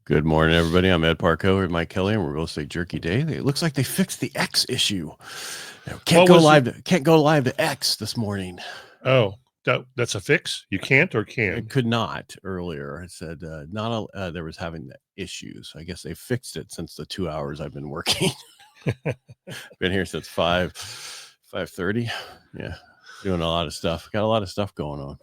Good morning, everybody. I'm Ed Parcaut with Mike Kelly, and we're Real Estate Jerky Daily. It looks like they fixed the X issue. Can't go live to X this morning. Oh, that's a fix? You can't or can? It could not earlier. It said there was having issues. I guess they fixed it since the 2 hours I've been working. Been here since 5:30. Yeah. Doing a lot of stuff. Got a lot of stuff going on.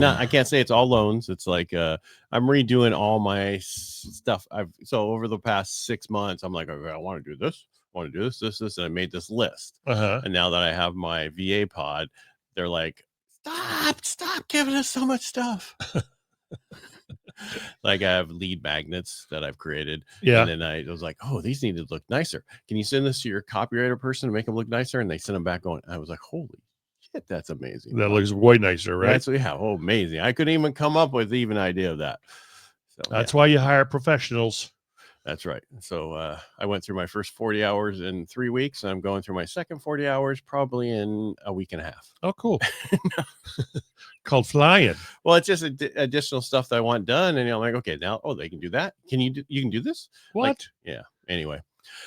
I can't say it's all loans. It's like I'm redoing all my stuff. So over the past 6 months, I'm like, okay, I want to do this. I want to do this, and I made this list. And now that I have my VA pod, they're like, stop giving us so much stuff. Like I have lead magnets that I've created. Yeah. And then I was like, oh, these need to look nicer. Can you send this to your copywriter person to make them look nicer? And they sent them back going, I was like, holy shit, that's amazing. That looks way nicer, right? That's amazing. I couldn't even come up with even idea of that. So that's why you hire professionals. That's right. So I went through my first 40 hours in 3 weeks, and I'm going through my second 40 hours probably in a week and a half. Oh, cool. Called flying. Well, it's just additional stuff that I want done. And I'm like, okay, now, they can do that. You can do this? What? Like, yeah. Anyway.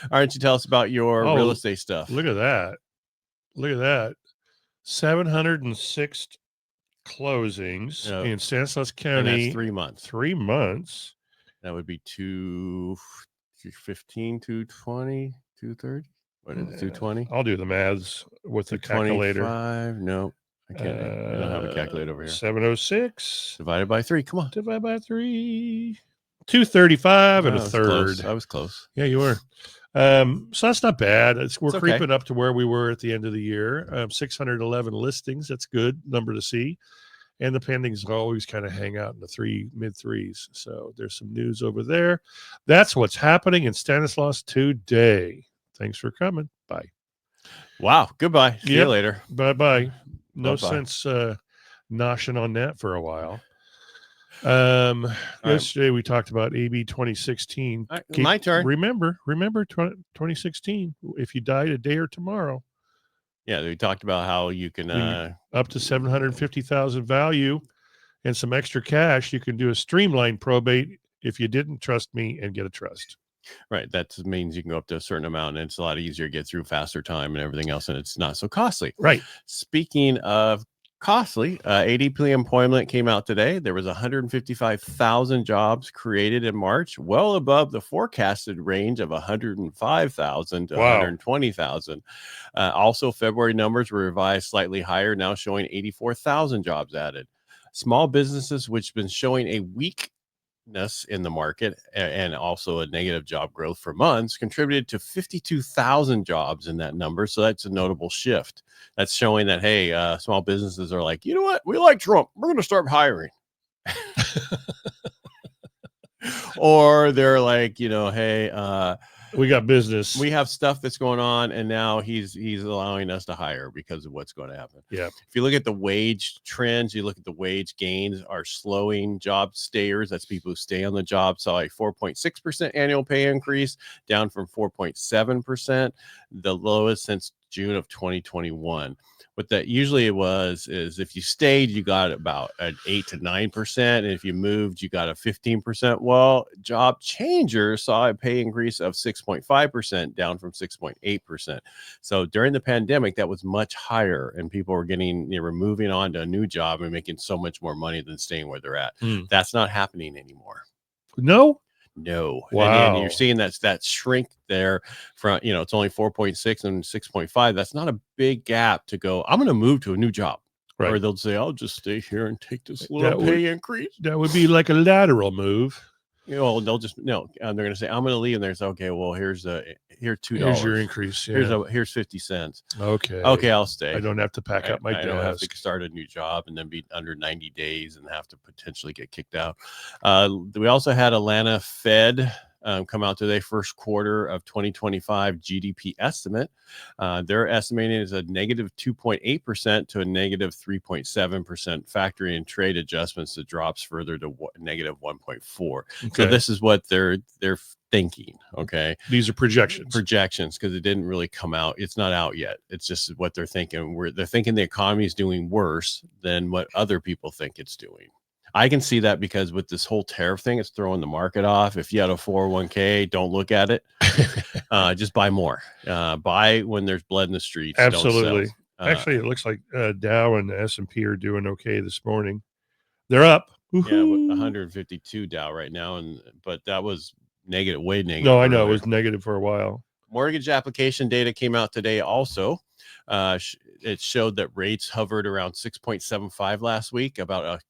Why don't you tell us about your real estate stuff? Look at that. 706 closings in Stanislaus County. And that's 3 months. 3 months. That would be 215, 220, 230. What is it, 220? I'll do the maths with the calculator. No, I can't. I don't have a calculator over here. 706 divided by 3. Come on. Divided by 3. 235 and a third. I was close. Yeah, you were. So that's not bad. We're creeping up to where we were at the end of the year. 611 listings. That's good number to see. And the pendings always kind of hang out in the mid threes. So there's some news over there. That's what's happening in Stanislaus today. Thanks for coming. Bye. Wow. Goodbye. See you later. Bye-bye. No sense noshing on that for a while. Yesterday we talked about AB 2016. My turn. Remember 2016. If you died a day or tomorrow. Yeah, we talked about how you can up to $750,000 value and some extra cash. You can do a streamlined probate if you didn't trust me and get a trust. Right. That means you can go up to a certain amount, and it's a lot easier to get through, faster time and everything else, and it's not so costly. Right. Speaking of costly, ADP employment came out today. There was 155,000 jobs created in March, well above the forecasted range of 105,000 to 120,000. Also, February numbers were revised slightly higher, now showing 84,000 jobs added. Small businesses, which have been showing a weakness in the market and also a negative job growth for months, contributed to 52,000 jobs in that number. So that's a notable shift. That's showing that, hey, small businesses are like, you know what? We like Trump. We're going to start hiring. Or they're like, hey, we got business. We have stuff that's going on, and now he's allowing us to hire because of what's going to happen. Yeah. If you look at the wage trends, you look at the wage gains are slowing. Job stayers, that's people who stay on the job, saw a 4.6% annual pay increase, down from 4.7%, the lowest since June of 2021. What that usually is if you stayed, you got about an 8 to 9%. And if you moved, you got a 15%. Well, job changers saw a pay increase of 6.5%, down from 6.8%. So during the pandemic, that was much higher, and people were moving on to a new job and making so much more money than staying where they're at. That's not happening anymore. No. Wow. And you're seeing that shrink there from, it's only 4.6 and 6.5. That's not a big gap to go, I'm going to move to a new job. Right. Or they'll say, I'll just stay here and take this little pay increase. That would be like a lateral move. They'll just, they're going to say, I'm going to leave. And they're saying, okay, well, here's $2. Here's your increase. Yeah. Here's 50 cents. Okay, I'll stay. I don't have to pack up my desk. I don't have to start a new job and then be under 90 days and have to potentially get kicked out. We also had Atlanta Fed come out today, first quarter of 2025 GDP estimate. They're estimating is a negative 2.8% to a negative 3.7%, factoring in trade adjustments that drops further to negative 1.4. Okay. So this is what they're thinking. Okay. These are projections because it didn't really come out. It's not out yet. It's just what they're thinking. They're thinking the economy is doing worse than what other people think it's doing. I can see that because with this whole tariff thing, it's throwing the market off. If you had a 401k, don't look at it. Just buy more. Buy when there's blood in the streets. Absolutely. Don't sell. Actually, it looks like Dow and the S&P are doing okay this morning. They're up. Yeah, 152 Dow right now, but that was negative, way negative. No, I know it was negative for a while. Mortgage application data came out today also. It showed that rates hovered around 6.75 last week, about a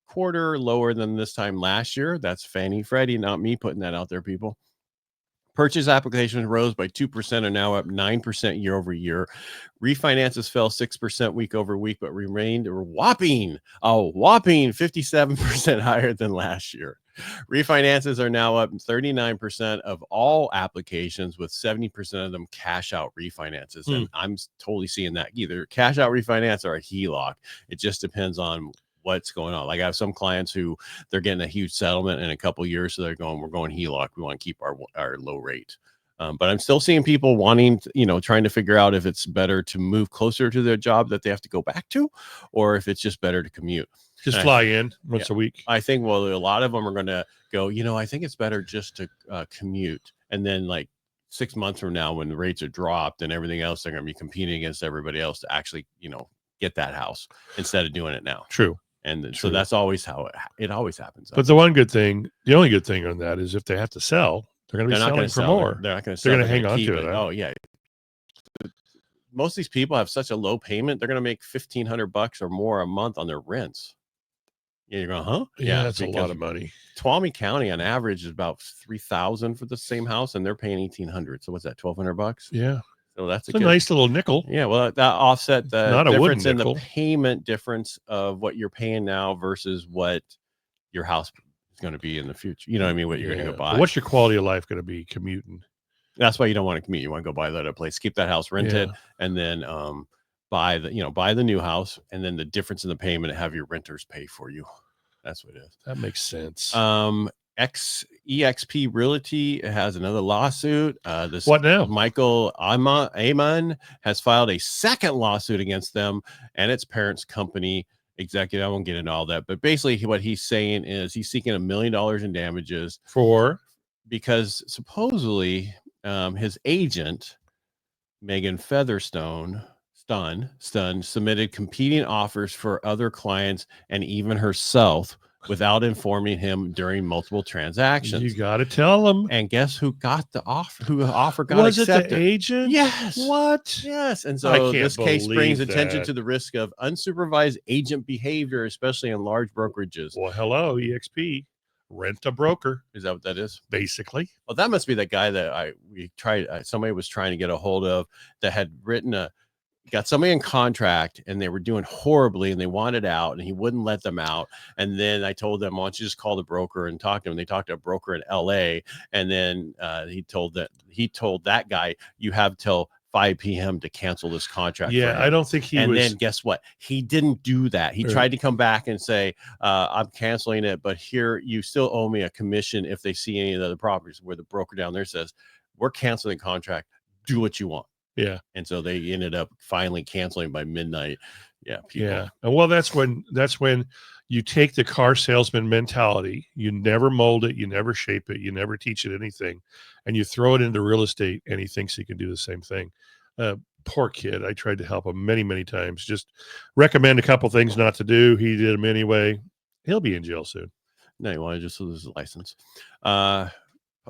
quarter lower than this time last year. That's Fannie Freddie, not me putting that out there, people. Purchase applications rose by 2% and now up 9% year over year. Refinances fell 6% week over week, but remained a whopping 57% higher than last year. Refinances are now up 39% of all applications, with 70% of them cash out refinances. And I'm totally seeing that either cash out refinance or a HELOC. It just depends on what's going on. Like I have some clients who they're getting a huge settlement in a couple of years, so they're going, we're going HELOC. We want to keep our low rate. But I'm still seeing people wanting, trying to figure out if it's better to move closer to their job that they have to go back to, or if it's just better to commute. Just fly in once a week. I think, well, a lot of them are going to go, I think it's better just to commute. And then like 6 months from now, when the rates are dropped and everything else, they're going to be competing against everybody else to actually, get that house instead of doing it now. True. And so that's always how it always happens. But the only good thing on that is if they have to sell, they're going to be selling for more. They're not going to sell. They're going to hang on to it. Oh yeah. Most of these people have such a low payment. They're going to make $1,500 or more a month on their rents. Yeah, you're going, huh? Yeah, that's a lot of money. Tuolumne County on average is about $3,000 for the same house, and they're paying $1,800. So what's that? $1,200? Yeah. So that's a nice little nickel. Yeah, well, that offset the Not difference in the payment difference of what you're paying now versus what your house is going to be in the future. You know what I mean? What you're going to go buy. What's your quality of life going to be commuting? That's why you don't want to commute. You want to go buy that other place, keep that house rented, and then buy the new house, and then the difference in the payment, have your renters pay for you. That's what it is. That makes sense. EXp Realty has another lawsuit. What now? Michael Amon has filed a second lawsuit against them and its parents' company executive. I won't get into all that, but basically what he's saying is he's seeking $1 million in damages because supposedly his agent, Megan Featherstone, submitted competing offers for other clients and even herself without informing him during multiple transactions. You got to tell them. And guess who got the offer? Who offer got Was accepted? Was it the agent? Yes. What? Yes. And so this case brings attention to the risk of unsupervised agent behavior, especially in large brokerages. Well, hello, EXP. Rent a broker. Is that what that is? Basically. Well, that must be the guy that somebody was trying to get a hold of that had got somebody in contract and they were doing horribly and they wanted out and he wouldn't let them out. And then I told them, why don't you just call the broker and talk to him? They talked to a broker in LA. And then he told that guy, you have till 5 p.m. to cancel this contract. Yeah, I don't think he and then guess what? He didn't do that. He tried to come back and say, I'm canceling it, but here you still owe me a commission if they see any of the other properties, where the broker down there says, we're canceling the contract. Do what you want. Yeah. And so they ended up finally canceling by midnight. Yeah. Yeah. And well, that's when you take the car salesman mentality. You never mold it. You never shape it. You never teach it anything. And you throw it into real estate and he thinks he can do the same thing. Poor kid. I tried to help him many, many times. Just recommend a couple things not to do. He did them anyway. He'll be in jail soon. No, you want to just lose his license.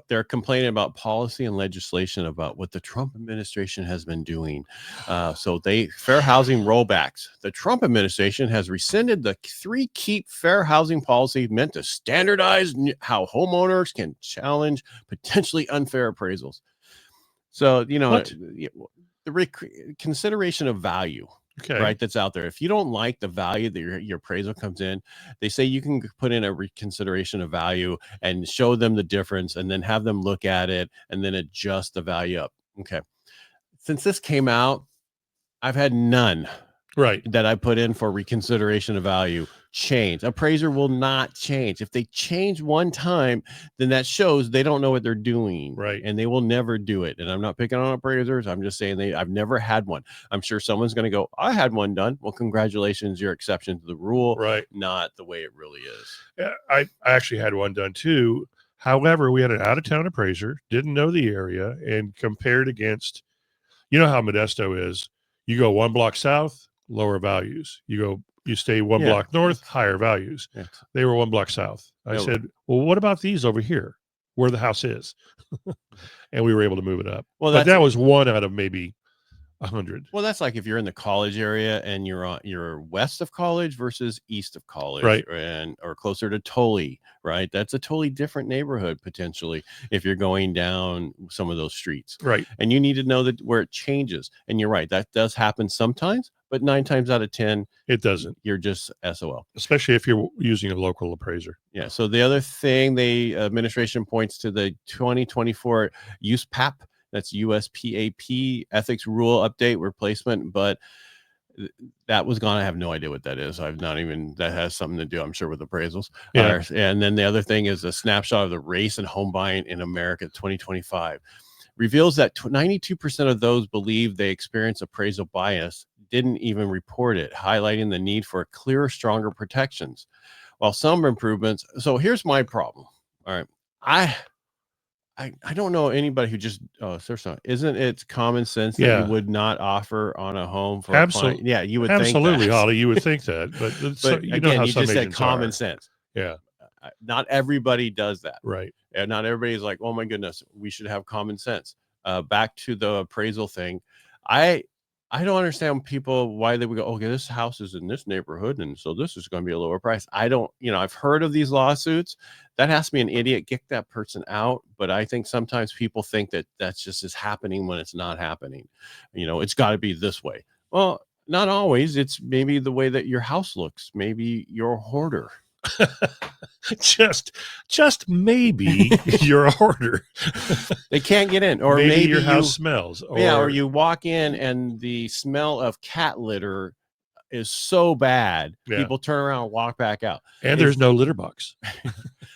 They're complaining about policy and legislation about what the Trump administration has been doing. Fair housing rollbacks. The Trump administration has rescinded the 3 Keep Fair Housing policy meant to standardize how homeowners can challenge potentially unfair appraisals. So, the consideration of value. Okay. Right, that's out there. If you don't like the value that your appraisal comes in, they say you can put in a reconsideration of value and show them the difference and then have them look at it and then adjust the value up. Okay. Since this came out, I've had none that I put in for reconsideration of value change. Appraiser will not change. If they change one time, then that shows they don't know what they're doing. Right. And they will never do it. And I'm not picking on appraisers. I'm just saying I've never had one. I'm sure someone's going to go, I had one done. Well, congratulations. You're exception to the rule. Right. Not the way it really is. Yeah, I actually had one done too. However, we had an out-of-town appraiser, didn't know the area, and compared against, you know how Modesto is. You go one block south, lower values. You stay one block north, higher values. Yeah. They were one block south. I said, well, what about these over here where the house is? And we were able to move it up. Well, but that was one out of maybe 100. Well, that's like if you're in the college area and you're west of college versus east of college, right? Or closer to Tully, right? That's a totally different neighborhood potentially if you're going down some of those streets, right? And you need to know that where it changes. And you're right, that does happen sometimes, but 9 times out of 10, it doesn't. You're just SOL, especially if you're using a local appraiser. Yeah. So the other thing, the administration points to the 2024 USPAP. That's USPAP ethics rule update replacement, but that was gone. I have no idea what that is. That has something to do, I'm sure, with appraisals. Yeah. And then the other thing is a snapshot of the race and home buying in America 2025 reveals that 92% of those believe they experience appraisal bias didn't even report it, highlighting the need for clearer, stronger protections. While some improvements. So here's my problem. All right. I don't know anybody who just isn't it common sense that you would not offer on a home for absolutely? A client? Yeah, you would absolutely, think that. Holly, you would think that, but you know how you some just said common sense. Yeah, not everybody does that, right? And not everybody's like, oh my goodness, we should have common sense. Back to the appraisal thing, I don't understand people why they would go, okay, this house is in this neighborhood, and so this is going to be a lower price. I've heard of these lawsuits. That has to be an idiot. Kick that person out. But I think sometimes people think that that's just is happening when it's not happening. It's got to be this way. Well, not always. It's maybe the way that your house looks. Maybe you're a hoarder. just maybe you're a hoarder. They can't get in, or maybe your house smells, or you walk in and the smell of cat litter is so bad, people turn around and walk back out, and there's no litter box.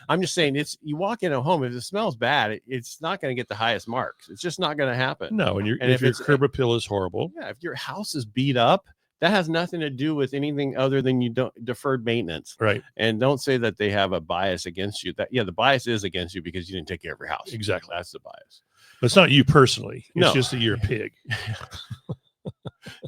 I'm just saying, you walk in a home, if it smells bad, it's not going to get the highest marks. It's just not going to happen. No, and if your curb appeal is horrible, if your house is beat up, that has nothing to do with anything other than deferred maintenance. Right. And don't say that they have a bias against you. The bias is against you because you didn't take care of your house. Exactly. That's the bias. But it's not you personally. It's just that you're a pig.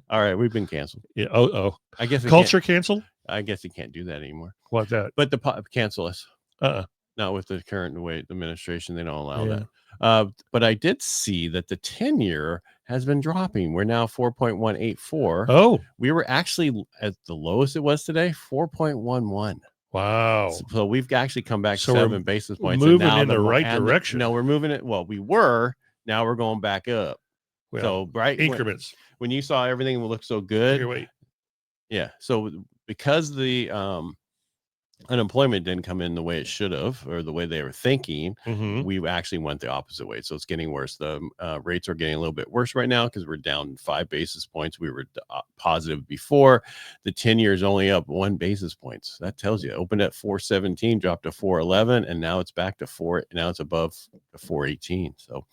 All right. We've been canceled. Yeah. Oh. I guess culture canceled? I guess you can't do that anymore. What that? But cancel us. Not with the current administration. They don't allow that. But I did see that the 10-year has been dropping. We're now 4.184. Oh, we were actually at the lowest it was today, 4.11. Wow. So we've actually come back 7 basis points. Moving in the right direction. No, we're moving it. Well, we were. Now we're going back up. Well, so right increments. When you saw everything look so good. Here, wait. Yeah. So because the unemployment didn't come in the way it should have, or the way they were thinking, we actually went the opposite way. So it's getting worse. The rates are getting a little bit worse right now because we're down 5 basis points. We were positive before. The 10-year is only up 1 basis points. That tells you. It opened at 4.17, dropped to 4.11, and now it's back to 4. Now it's above 4.18. So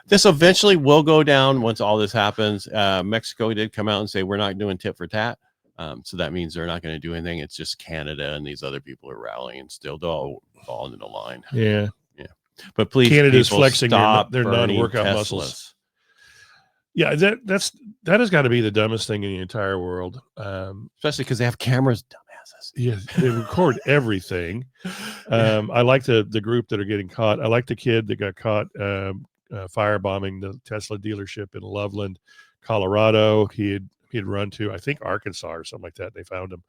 this eventually will go down once all this happens. Mexico did come out and say we're not doing tit for tat. So that means they're not going to do anything. It's just Canada and these other people are rallying and still all falling into line. Yeah. But please, Canada's flexing their non-workout muscles. Yeah, that has got to be the dumbest thing in the entire world. Especially because they have cameras, dumbasses. Yeah, they record everything. I like the group that are getting caught. I like the kid that got caught firebombing the Tesla dealership in Loveland, Colorado. He had run to, I think, Arkansas or something like that. They found him.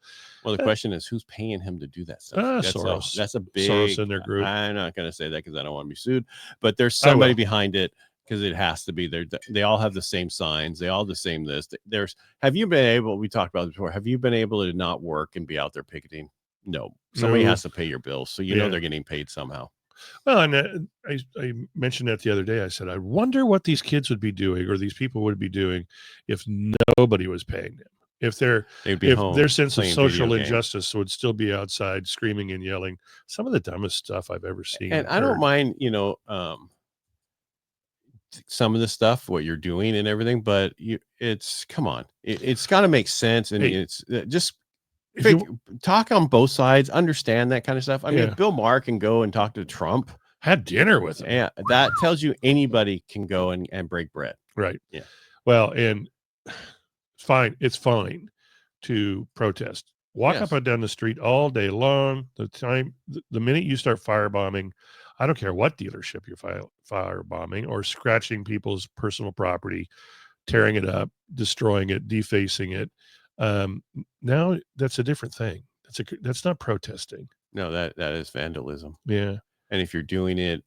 Well, the question is, who's paying him to do that stuff? Soros. That's a big Soros in their group. I'm not going to say that because I don't want to be sued, but there's somebody behind it because it has to be. They all have the same signs. They all the same this. Have you been able? We talked about this before. Have you been able to not work and be out there picketing? No. Somebody has to pay your bills, so you know they're getting paid somehow. Well, and I mentioned that the other day. I said, I wonder what these kids would be doing, or these people would be doing, if nobody was paying them. if They'd be home their sense of playing social video games. injustice would still be outside screaming and yelling. Some of the dumbest stuff I've ever seen. And I don't mind, some of the stuff, what you're doing and everything, but come on, it's got to make sense. And Hey, it's just if you talk on both sides, understand that kind of stuff. I mean, Yeah. if Bill Maher can go and talk to Trump, had dinner with him. yeah, that tells you anybody can go and break bread. Right. Yeah. Well, and it's fine to protest. Walk up and down the street all day long. The minute you start firebombing, I don't care what dealership you're firebombing or scratching people's personal property, tearing it up, destroying it, defacing it. Now that's a different thing. That's not protesting. No, that is vandalism. Yeah. And if you're doing it,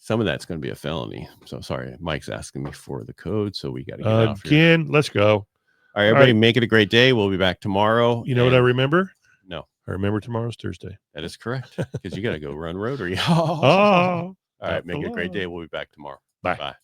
some of that's going to be a felony. So sorry, Mike's asking me for the code, so we got to get out here. Let's go. All right, everybody, make it a great day. We'll be back tomorrow. You know what I remember? No, I remember tomorrow's Thursday. That is correct, because you got to go run Rotary. Oh, All right, make it a great day. We'll be back tomorrow. Bye. Bye.